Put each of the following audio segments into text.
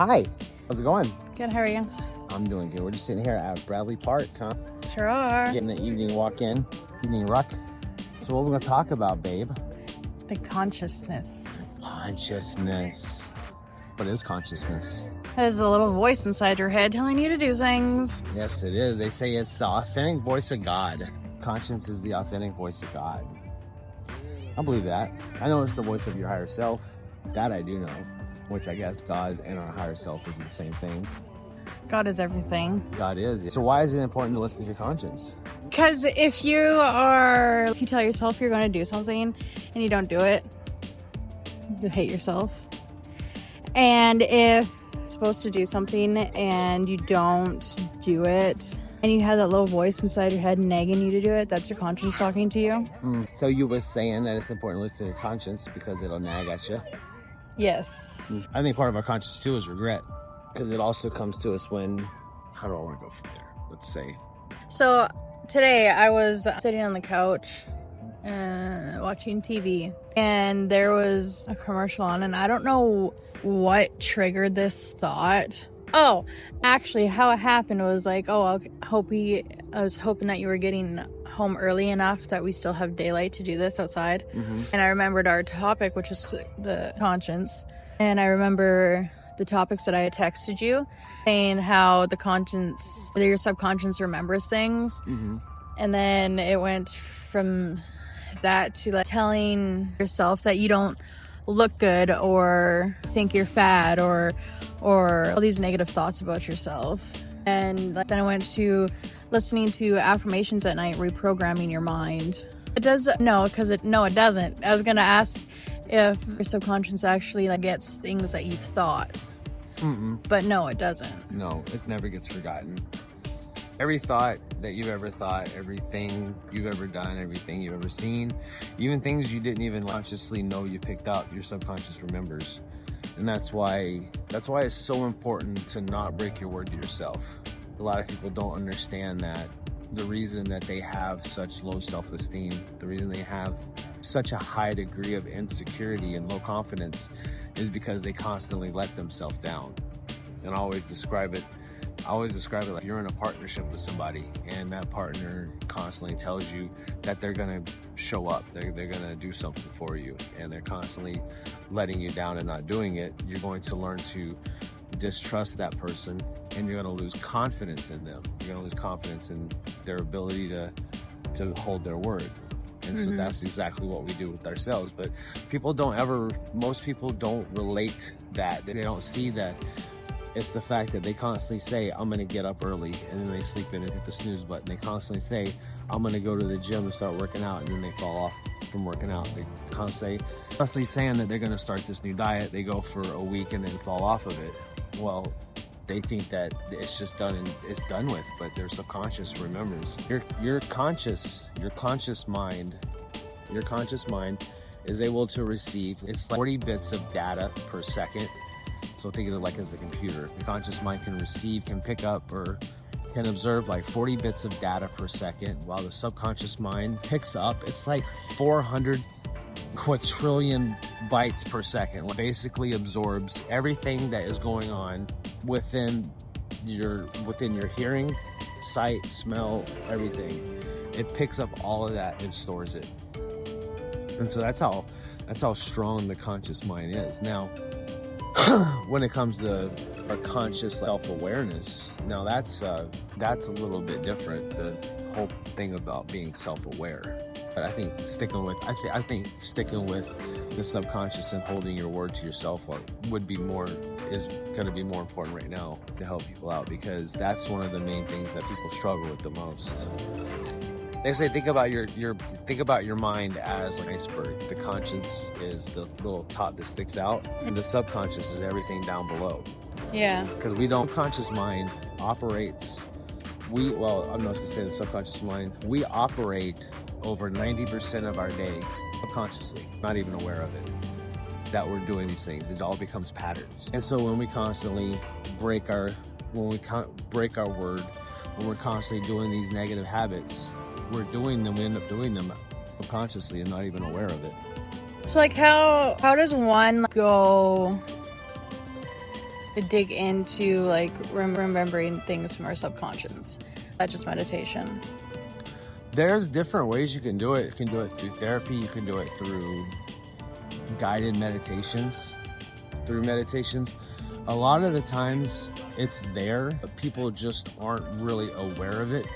Hi, how's it going? Good, how are you? I'm doing good. We're just sitting here at Bradley Park, huh? Sure are. Getting an evening walk-in, evening ruck. So what are we gonna talk about, babe? The consciousness. Consciousness. What is consciousness? There's a little voice inside your head telling you to do things. Yes, it is. They say it's the authentic voice of God. Conscience is the authentic voice of God. I believe that. I know it's the voice of your higher self. That I do know. Which I guess God and our higher self is the same thing. God is everything. God is. So why is it important to listen to your conscience? Because if you tell yourself you're going to do something and you don't do it, you hate yourself. And if you're supposed to do something and you don't do it, and you have that little voice inside your head nagging you to do it, that's your conscience talking to you. So you were saying that it's important to listen to your conscience because it'll nag at you. Yes. I think part of our conscience too is regret, because it also comes to us when, how do I want to go from there? Let's say. So today I was sitting on the couch and watching TV, and there was a commercial on, and I don't know what triggered this thought. Oh, actually how it happened was like, I was hoping that you were getting home early enough that we still have daylight to do this outside. And I remembered our topic, which was the conscience, and I remember the topics that I had texted you saying how the conscience, your subconscious remembers things. And then it went from that to like telling yourself that you don't look good or think you're fat or all these negative thoughts about yourself. And then I went to listening to affirmations at night, reprogramming your mind. It doesn't. It doesn't. I was gonna ask if your subconscious actually like gets things that you've thought. But no, it doesn't. No, it never gets forgotten. Every thought that you've ever thought, everything you've ever done, everything you've ever seen, even things you didn't even consciously know you picked up, your subconscious remembers. And that's why it's so important to not break your word to yourself. A lot of people don't understand that the reason that they have such low self-esteem, the reason they have such a high degree of insecurity and low confidence is because they constantly let themselves down. And I always describe it like you're in a partnership with somebody and that partner constantly tells you that they're gonna show up, they're gonna do something for you, and they're constantly letting you down and not doing it. You're going to learn to distrust that person, and you're going to lose confidence in them. You're going to lose confidence in their ability to hold their word. And so that's exactly what we do with ourselves. But most people don't relate that. They don't see that it's the fact that they constantly say, I'm going to get up early, and then they sleep in and hit the snooze button. They constantly say, I'm going to go to the gym and start working out, and then they fall off from working out. They constantly saying that they're going to start this new diet. They go for a week and then fall off of it. Well, they think that it's just done and it's done with, but their subconscious remembers. Your conscious mind is able to receive, it's like 40 bits of data per second. So think of it like as a computer. The conscious mind can pick up or can observe like 40 bits of data per second, while the subconscious mind picks up, it's like 400 quadrillion bytes per second. It basically absorbs everything that is going on within your hearing, sight, smell, everything. It picks up all of that and stores it. And so that's how strong the conscious mind is. Now, when it comes to our conscious self-awareness, now that's a little bit different, the whole thing about being self-aware. But I think sticking with the subconscious and holding your word to yourself is going to be more important right now to help people out, because that's one of the main things that people struggle with the most. They say think about your mind as an iceberg. The conscience is the little top that sticks out, and the subconscious is everything down below. Yeah. Because conscious mind operates. I'm not going to say the subconscious mind. We operate over 90% of our day subconsciously, not even aware of it, that we're doing these things. It all becomes patterns. And so when we constantly break our word, when we're constantly doing these negative habits, we end up doing them subconsciously and not even aware of it. So like how does one go dig into like remembering things from our subconscious. That's just meditation. There's different ways you can do it. You can do it through therapy. You can do it through guided meditations. A lot of the times it's there, but people just aren't really aware of it.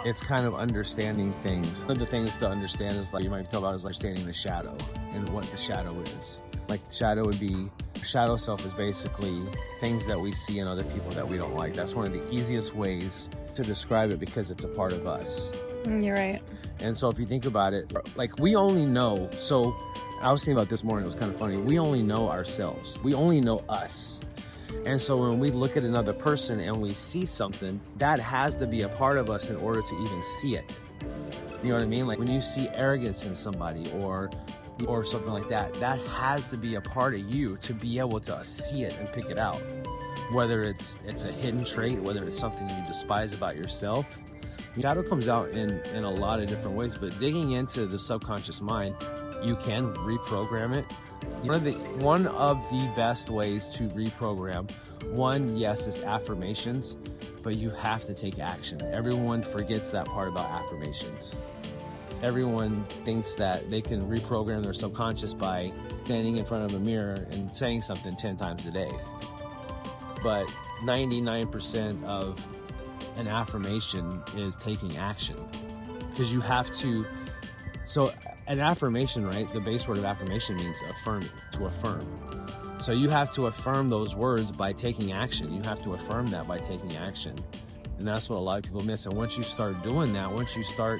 It's kind of understanding things. One of the things to understand is, like, you might talk about is understanding the shadow and what the shadow is. Like, shadow self is basically things that we see in other people that we don't like. That's one of the easiest ways to describe it because it's a part of us. You're right. And so if you think about it, like, we only know, so I was thinking about this morning, it was kind of funny. We only know ourselves. We only know us. And so when we look at another person and we see something, that has to be a part of us in order to even see it. You know what I mean? Like, when you see arrogance in somebody or something like that, that has to be a part of you to be able to see it and pick it out. Whether it's a hidden trait, whether it's something you despise about yourself. Shadow comes out in a lot of different ways, but digging into the subconscious mind, you can reprogram it. One of the best ways to reprogram, yes, is affirmations, but you have to take action. Everyone forgets that part about affirmations. Everyone thinks that they can reprogram their subconscious by standing in front of a mirror and saying something 10 times a day. But 99% of an affirmation is taking action, because you have to. So an affirmation, right? The base word of affirmation means affirming, to affirm. So you have to affirm those words by taking action. You have to affirm that by taking action. And that's what a lot of people miss. And once you start doing that, once you start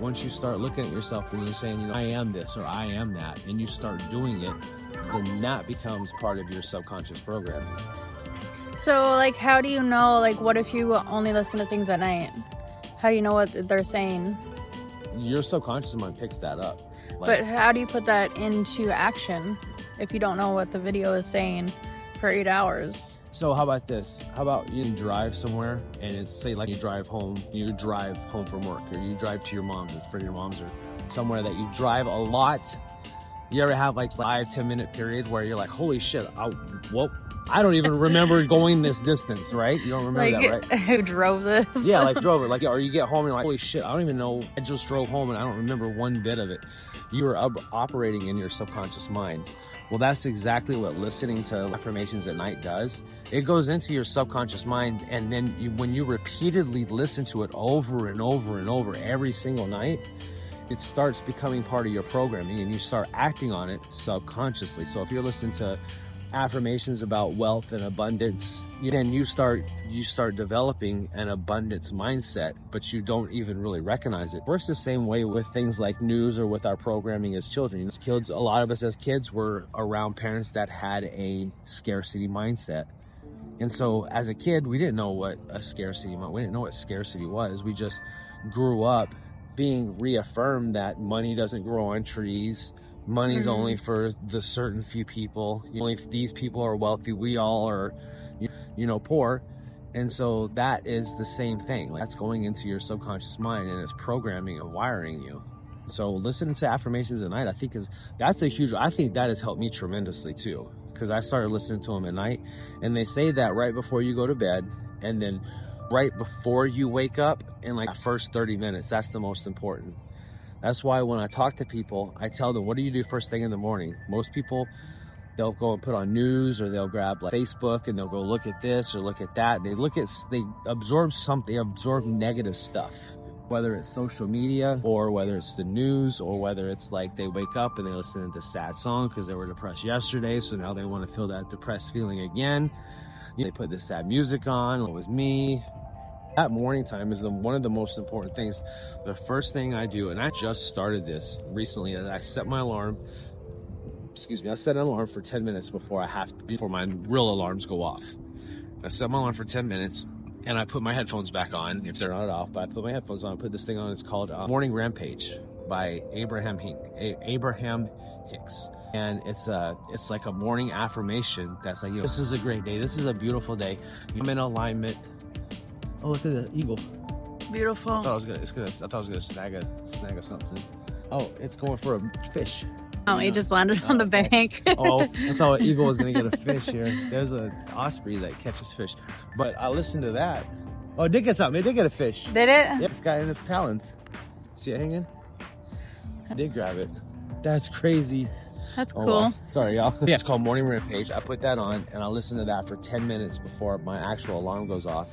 looking at yourself and you're saying, you know, I am this or I am that, and you start doing it, then that becomes part of your subconscious programming. So, like, how do you know, like, what if you only listen to things at night? How do you know what they're saying? Your subconscious mind picks that up. But how do you put that into action if you don't know what the video is saying for 8 hours? So how about this? How about you drive somewhere and it's, say, like, you drive home from work, or you drive to your mom's, or for your mom's, or somewhere that you drive a lot. You ever have like 5-10 minute periods where you're like, holy shit, I don't even remember going this distance, right? You don't remember that, right? Who drove this? Yeah, like drove it. Like, or you get home and you're like, holy shit, I don't even know. I just drove home and I don't remember one bit of it. You were operating in your subconscious mind. Well, that's exactly what listening to affirmations at night does. It goes into your subconscious mind, and then when you repeatedly listen to it over and over and over every single night, it starts becoming part of your programming, and you start acting on it subconsciously. So if you're listening to affirmations about wealth and abundance, then you start developing an abundance mindset, but you don't even really recognize it. It works the same way with things like news or with our programming as children. As kids, a lot of us as kids were around parents that had a scarcity mindset. And so as a kid, we didn't know what a scarcity meant. We didn't know what scarcity was. We just grew up being reaffirmed that money doesn't grow on trees. Money's only for the certain few people. Only if these people are wealthy, we all are, poor. And so that is the same thing. That's going into your subconscious mind, and it's programming and wiring you. So listening to affirmations at night, I think that has helped me tremendously too, because I started listening to them at night, and they say that right before you go to bed, and then right before you wake up, in like the first 30 minutes. That's the most important. That's why when I talk to people, I tell them, what do you do first thing in the morning? Most people, they'll go and put on news, or they'll grab like Facebook and they'll go look at this or look at that. They absorb something, they absorb negative stuff, whether it's social media or whether it's the news, or whether it's like they wake up and they listen to this sad song because they were depressed yesterday. So now they want to feel that depressed feeling again. They put this sad music on. It was me. That morning time is one of the most important things. The first thing I do, and I just started this recently, is I set my alarm. I set an alarm for 10 minutes before my real alarms go off. I set my alarm for 10 minutes, and I put my headphones back on, if they're not off, but I put my headphones on, I put this thing on. It's called Morning Rampage by Abraham Hicks. And it's like a morning affirmation that's like, this is a great day. This is a beautiful day. I'm in alignment. Oh, look at the eagle. Beautiful. I thought I was gonna snag a something. Oh, it's going for a fish. Oh, he just landed on the bank. Oh, I thought an eagle was gonna get a fish here. There's a osprey that catches fish. But I listened to that. Oh, it did get something. It did get a fish. Did it? Yeah, it's got it in its talons. See it hanging? I did grab it. That's crazy. That's cool. Well. Sorry, y'all. Yeah, it's called Morning Rampage. I put that on and I listen to that for 10 minutes before my actual alarm goes off.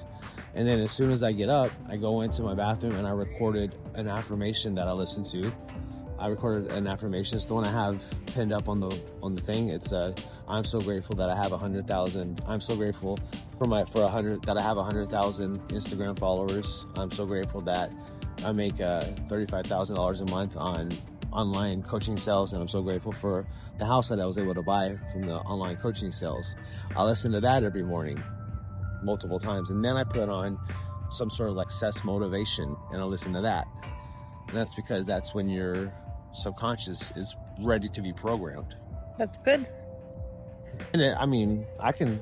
And then as soon as I get up, I go into my bathroom and I recorded an affirmation that I listened to. I recorded an affirmation. It's the one I have pinned up on the thing. It's I'm so grateful that I have 100,000. I'm so grateful that I have 100,000 Instagram followers. I'm so grateful that I make $35,000 a month on online coaching sales, and I'm so grateful for the house that I was able to buy from the online coaching sales. I listen to that every morning, multiple times, and then I put on some sort of like success motivation, and I listen to that. And that's because that's when your subconscious is ready to be programmed. That's good. And I mean, I can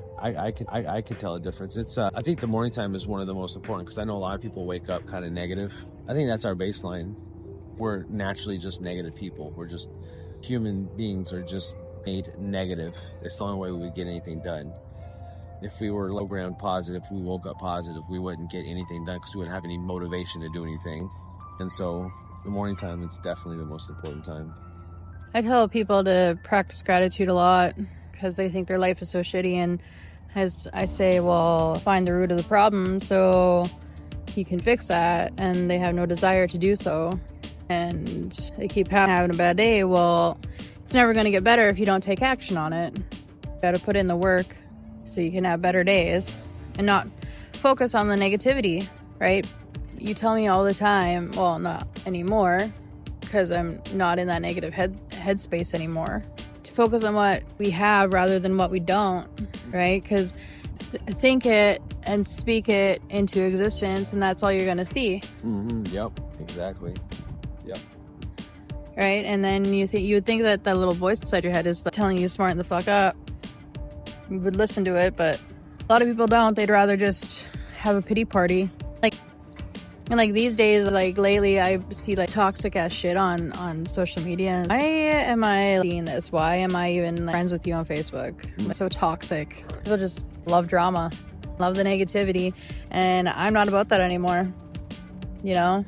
tell a difference. It's I think the morning time is one of the most important, because I know a lot of people wake up kind of negative. I think that's our baseline. We're naturally just negative people. We're just human beings are just made negative. It's the only way we would get anything done. If we were low-ground positive, we woke up positive, we wouldn't get anything done because we wouldn't have any motivation to do anything. And so the morning time is definitely the most important time. I tell people to practice gratitude a lot because they think their life is so shitty. And as I say, well, find the root of the problem so you can fix that. And they have no desire to do so. And they keep having a bad day. Well, it's never going to get better if you don't take action on it. You got to put in the work so you can have better days and not focus on the negativity, right? You tell me all the time, well, not anymore, because I'm not in that negative headspace anymore, to focus on what we have rather than what we don't, right? Because think it and speak it into existence, and that's all you're going to see. Yep, exactly. Yep. Right? And then you would think that that little voice inside your head is telling you to smarten the fuck up. You would listen to it, but a lot of people don't. They'd rather just have a pity party. And like these days, like lately, I see like toxic ass shit on social media. Why am I seeing this? Why am I even friends with you on Facebook? I'm so toxic. People just love drama, love the negativity, and I'm not about that anymore. You know,